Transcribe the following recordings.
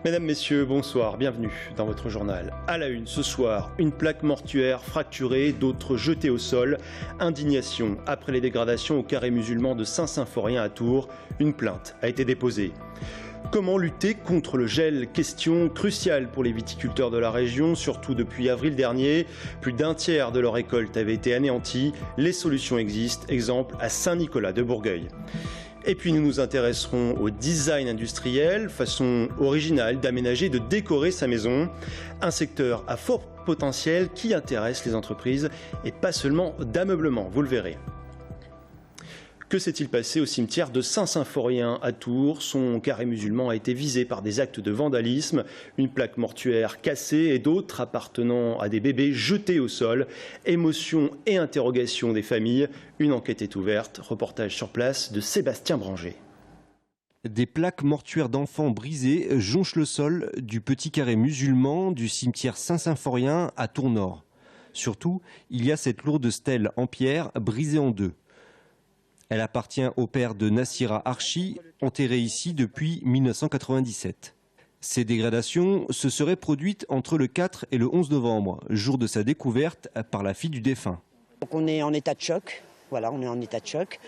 Mesdames, Messieurs, bonsoir, bienvenue dans votre journal. À la une ce soir, une plaque mortuaire fracturée, d'autres jetées au sol. Indignation après les dégradations au carré musulman de Saint-Symphorien à Tours. Une plainte a été déposée. Comment lutter contre le gel? Question cruciale pour les viticulteurs de la région, surtout depuis avril dernier. Plus d'un tiers de leur récolte avait été anéantie. Les solutions existent, exemple à Saint-Nicolas de Bourgueil. Et puis nous nous intéresserons au design industriel, façon originale d'aménager, de décorer sa maison. Un secteur à fort potentiel qui intéresse les entreprises et pas seulement d'ameublement, vous le verrez. Que s'est-il passé au cimetière de Saint-Symphorien à Tours? Son carré musulman a été visé par des actes de vandalisme, une plaque mortuaire cassée et d'autres appartenant à des bébés jetés au sol. Émotion et interrogation des familles. Une enquête est ouverte. Reportage sur place de Sébastien Branger. Des plaques mortuaires d'enfants brisées jonchent le sol du petit carré musulman du cimetière Saint-Symphorien à Tours-Nord. Surtout, il y a cette lourde stèle en pierre brisée en deux. Elle appartient au père de Nassira Archi, enterré ici depuis 1997. Ces dégradations se seraient produites entre le 4 et le 11 novembre, jour de sa découverte par la fille du défunt. Donc on est en état de choc, voilà, on est en état de choc.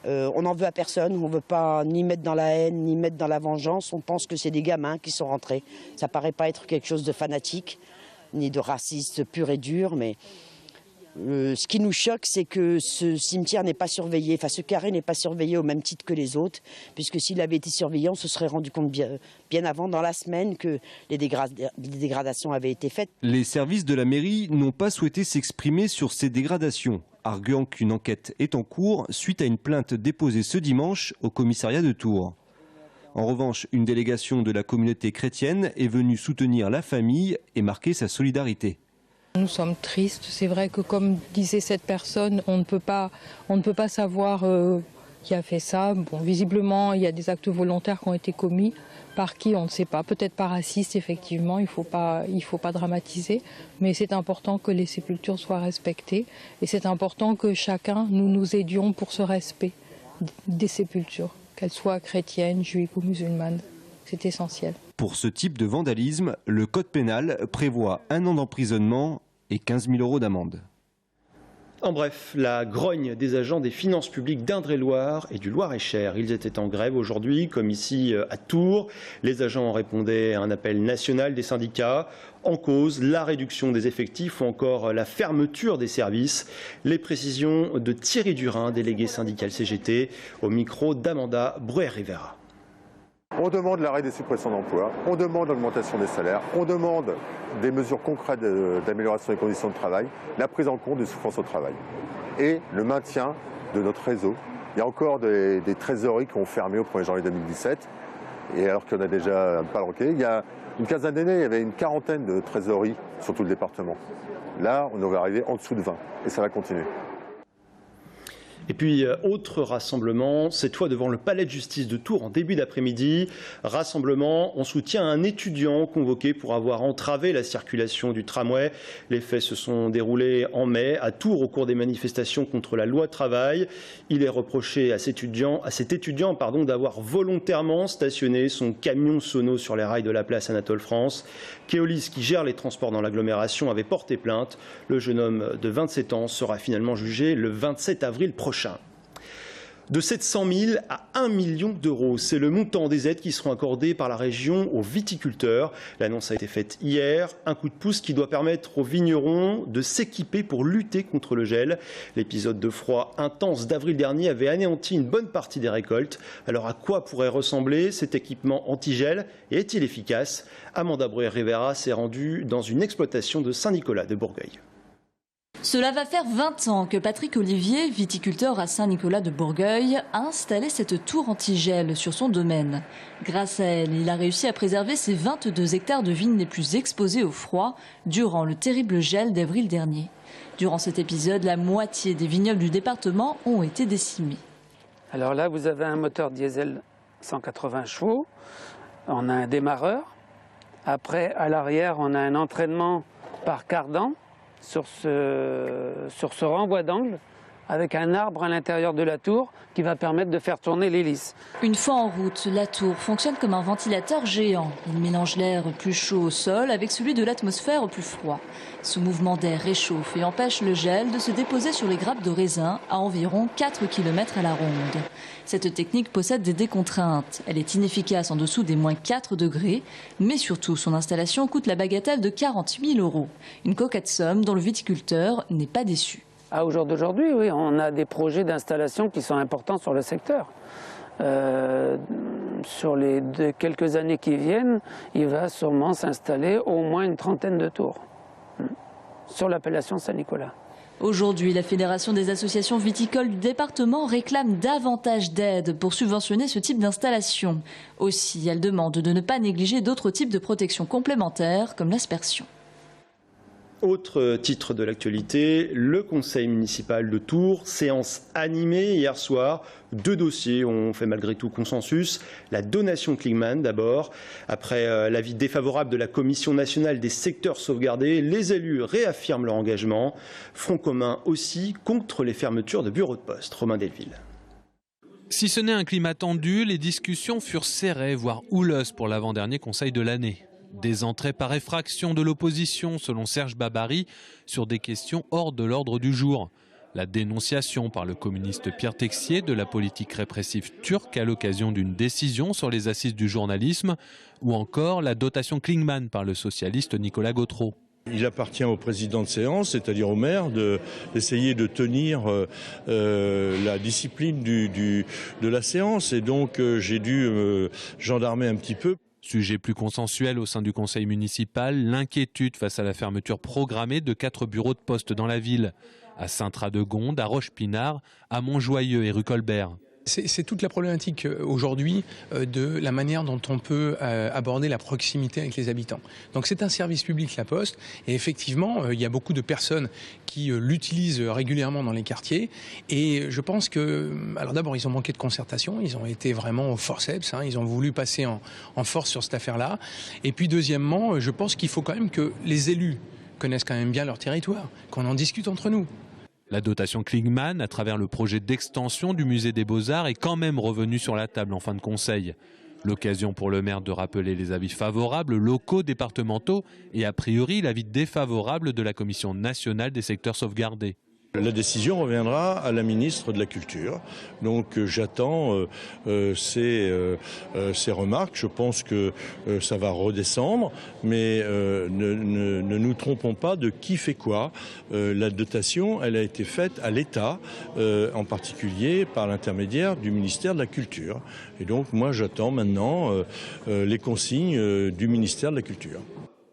On n'en veut à personne, on ne veut pas ni mettre dans la haine, ni mettre dans la vengeance. On pense que c'est des gamins qui sont rentrés. Ça ne paraît pas être quelque chose de fanatique, ni de raciste pur et dur, mais... ce qui nous choque, c'est que ce cimetière n'est pas surveillé, enfin ce carré n'est pas surveillé au même titre que les autres, puisque s'il avait été surveillé, on se serait rendu compte bien avant, dans la semaine, que les dégradations avaient été faites. Les services de la mairie n'ont pas souhaité s'exprimer sur ces dégradations, arguant qu'une enquête est en cours suite à une plainte déposée ce dimanche au commissariat de Tours. En revanche, une délégation de la communauté chrétienne est venue soutenir la famille et marquer sa solidarité. Nous sommes tristes. C'est vrai que, comme disait cette personne, on ne peut pas savoir qui a fait ça. Bon, visiblement, il y a des actes volontaires qui ont été commis. Par qui, on ne sait pas. Peut-être par raciste, effectivement. Il faut pas dramatiser. Mais c'est important que les sépultures soient respectées. Et c'est important que chacun, nous aidions pour ce respect des sépultures, qu'elles soient chrétiennes, juives ou musulmanes. C'est essentiel. Pour ce type de vandalisme, le code pénal prévoit 1 an d'emprisonnement et 15 000 € d'amende. En bref, la grogne des agents des finances publiques d'Indre-et-Loire et du Loir-et-Cher. Ils étaient en grève aujourd'hui, comme ici à Tours. Les agents répondaient à un appel national des syndicats. En cause, la réduction des effectifs ou encore la fermeture des services. Les précisions de Thierry Durin, délégué syndical CGT, au micro d'Amanda Bruer-Rivera. On demande l'arrêt des suppressions d'emplois, on demande l'augmentation des salaires, on demande des mesures concrètes d'amélioration des conditions de travail, la prise en compte des souffrances au travail et le maintien de notre réseau. Il y a encore des trésoreries qui ont fermé au 1er janvier 2017, et alors qu'il y en a déjà pas manqué. Il y a une quinzaine d'années, il y avait une quarantaine de trésoreries sur tout le département. Là, on va arriver en dessous de 20 et ça va continuer. Et puis, autre rassemblement, cette fois devant le palais de justice de Tours en début d'après-midi. Rassemblement en soutien à un étudiant convoqué pour avoir entravé la circulation du tramway. Les faits se sont déroulés en mai à Tours au cours des manifestations contre la loi travail. Il est reproché à cet étudiant d'avoir volontairement stationné son camion sono sur les rails de la place Anatole France. Keolis, qui gère les transports dans l'agglomération, avait porté plainte. Le jeune homme de 27 ans sera finalement jugé le 27 avril prochain. De 700 000 à 1 million d'euros, c'est le montant des aides qui seront accordées par la région aux viticulteurs. L'annonce a été faite hier, un coup de pouce qui doit permettre aux vignerons de s'équiper pour lutter contre le gel. L'épisode de froid intense d'avril dernier avait anéanti une bonne partie des récoltes. Alors à quoi pourrait ressembler cet équipement anti-gel et est-il efficace? Amanda Bruer-Rivera s'est rendue dans une exploitation de Saint-Nicolas de Bourgueil. Cela va faire 20 ans que Patrick Olivier, viticulteur à Saint-Nicolas de Bourgueil, a installé cette tour anti-gel sur son domaine. Grâce à elle, il a réussi à préserver ses 22 hectares de vignes les plus exposés au froid durant le terrible gel d'avril dernier. Durant cet épisode, la moitié des vignobles du département ont été décimés. Alors là, vous avez un moteur diesel 180 chevaux, on a un démarreur. Après, à l'arrière, on a un entraînement par cardan sur ce renvoi d'angle avec un arbre à l'intérieur de la tour qui va permettre de faire tourner l'hélice. Une fois en route, la tour fonctionne comme un ventilateur géant. Il mélange l'air plus chaud au sol avec celui de l'atmosphère au plus froid. Ce mouvement d'air réchauffe et empêche le gel de se déposer sur les grappes de raisin à environ 4 km à la ronde. Cette technique possède des décontraintes. Elle est inefficace en dessous des moins 4 degrés, mais surtout son installation coûte la bagatelle de 40 000 €. Une coquette somme dont le viticulteur n'est pas déçu. Au jour d'aujourd'hui, oui, on a des projets d'installation qui sont importants sur le secteur. Sur les quelques années qui viennent, il va sûrement s'installer au moins une trentaine de tours sur l'appellation Saint-Nicolas. Aujourd'hui, la Fédération des associations viticoles du département réclame davantage d'aides pour subventionner ce type d'installation. Aussi, elle demande de ne pas négliger d'autres types de protections complémentaires comme l'aspersion. Autre titre de l'actualité, le conseil municipal de Tours, séance animée hier soir. 2 dossiers ont fait malgré tout consensus. La donation Klingmann d'abord. Après l'avis défavorable de la Commission nationale des secteurs sauvegardés, les élus réaffirment leur engagement. Front commun aussi contre les fermetures de bureaux de poste. Romain Delville. Si ce n'est un climat tendu, les discussions furent serrées, voire houleuses pour l'avant-dernier conseil de l'année. Des entrées par effraction de l'opposition, selon Serge Babary, sur des questions hors de l'ordre du jour. La dénonciation par le communiste Pierre Texier de la politique répressive turque à l'occasion d'une décision sur les assises du journalisme, ou encore la dotation Klingmann par le socialiste Nicolas Gautreau. Il appartient au président de séance, c'est-à-dire au maire, d'essayer de tenir la discipline de la séance. Et donc j'ai dû gendarmer un petit peu. Sujet plus consensuel au sein du conseil municipal, l'inquiétude face à la fermeture programmée de 4 bureaux de poste dans la ville, à Saint-Radegonde, à Roche-Pinard, à Montjoyeux et rue Colbert. C'est toute la problématique aujourd'hui de la manière dont on peut aborder la proximité avec les habitants. Donc c'est un service public, la Poste, et effectivement il y a beaucoup de personnes qui l'utilisent régulièrement dans les quartiers, et je pense que, alors d'abord ils ont manqué de concertation, ils ont été vraiment au forceps, ils ont voulu passer en force sur cette affaire-là, et puis deuxièmement je pense qu'il faut quand même que les élus connaissent quand même bien leur territoire, qu'on en discute entre nous. La dotation Klingmann, à travers le projet d'extension du musée des Beaux-Arts, est quand même revenue sur la table en fin de conseil. L'occasion pour le maire de rappeler les avis favorables locaux, départementaux et a priori l'avis défavorable de la Commission nationale des secteurs sauvegardés. La décision reviendra à la ministre de la Culture. Donc j'attends ces remarques. Je pense que ça va redescendre, mais ne nous trompons pas de qui fait quoi. La dotation, elle a été faite à l'État, en particulier par l'intermédiaire du ministère de la Culture. Et donc moi j'attends maintenant les consignes du ministère de la Culture.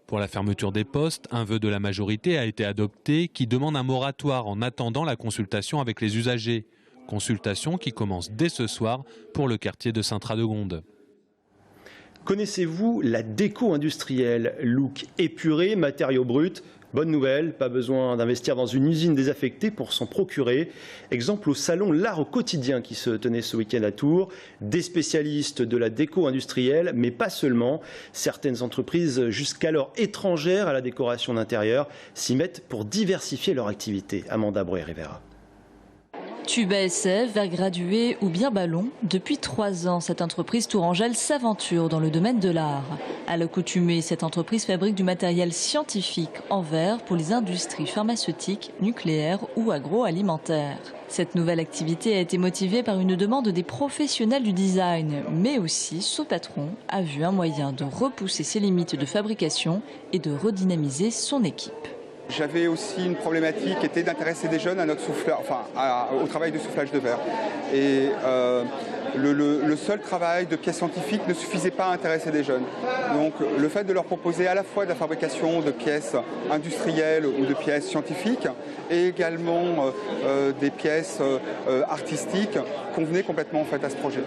Pour la fermeture des postes, un vœu de la majorité a été adopté qui demande un moratoire en attendant la consultation avec les usagers. Consultation qui commence dès ce soir pour le quartier de Saint-Radegonde. Connaissez-vous la déco industrielle? Look épuré, matériaux bruts. Bonne nouvelle, pas besoin d'investir dans une usine désaffectée pour s'en procurer. Exemple au salon L'Art au quotidien qui se tenait ce week-end à Tours. Des spécialistes de la déco industrielle, mais pas seulement. Certaines entreprises jusqu'alors étrangères à la décoration d'intérieur s'y mettent pour diversifier leur activité. Amanda Breuer-Rivera. Tube à essai, verre gradué ou bien ballon, depuis 3 ans, cette entreprise tourangelle s'aventure dans le domaine de l'art. À l'accoutumée, cette entreprise fabrique du matériel scientifique en verre pour les industries pharmaceutiques, nucléaires ou agroalimentaires. Cette nouvelle activité a été motivée par une demande des professionnels du design, mais aussi son patron a vu un moyen de repousser ses limites de fabrication et de redynamiser son équipe. J'avais aussi une problématique qui était d'intéresser des jeunes à notre souffleur, au travail de soufflage de verre. Et le seul travail de pièces scientifiques ne suffisait pas à intéresser des jeunes. Donc le fait de leur proposer à la fois de la fabrication de pièces industrielles ou de pièces scientifiques et également des pièces artistiques convenait complètement en fait à ce projet.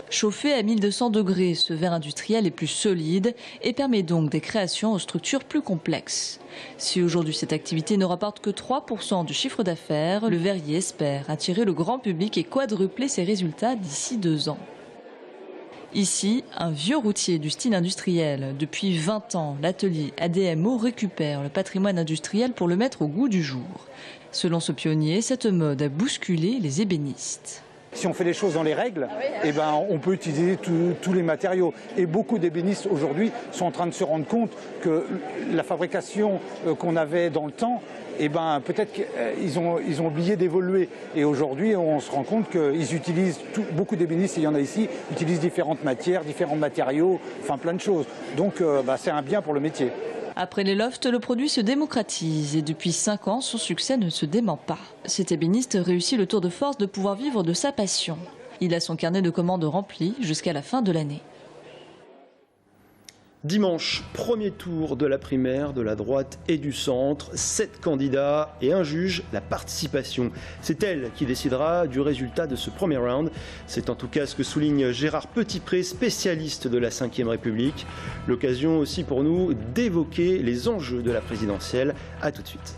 Chauffé à 1200 degrés, ce verre industriel est plus solide et permet donc des créations aux structures plus complexes. Si aujourd'hui cette activité ne rapporte que 3% du chiffre d'affaires, le verrier espère attirer le grand public et quadrupler ses résultats d'ici 2 ans. Ici, un vieux routier du style industriel. Depuis 20 ans, l'atelier ADMO récupère le patrimoine industriel pour le mettre au goût du jour. Selon ce pionnier, cette mode a bousculé les ébénistes. Si on fait les choses dans les règles, eh ben, on peut utiliser tous les matériaux. Et beaucoup d'ébénistes aujourd'hui sont en train de se rendre compte que la fabrication qu'on avait dans le temps, eh ben, peut-être qu'ils ont oublié d'évoluer. Et aujourd'hui, on se rend compte qu'ils utilisent, beaucoup d'ébénistes, il y en a ici, utilisent différentes matières, différents matériaux, enfin plein de choses. Donc c'est un bien pour le métier. Après les lofts, le produit se démocratise et depuis 5 ans, son succès ne se dément pas. Cet ébéniste réussit le tour de force de pouvoir vivre de sa passion. Il a son carnet de commandes rempli jusqu'à la fin de l'année. Dimanche, premier tour de la primaire de la droite et du centre. 7 candidats et un juge, la participation. C'est elle qui décidera du résultat de ce premier round. C'est en tout cas ce que souligne Gérard Petitpré, spécialiste de la Ve République. L'occasion aussi pour nous d'évoquer les enjeux de la présidentielle. A tout de suite.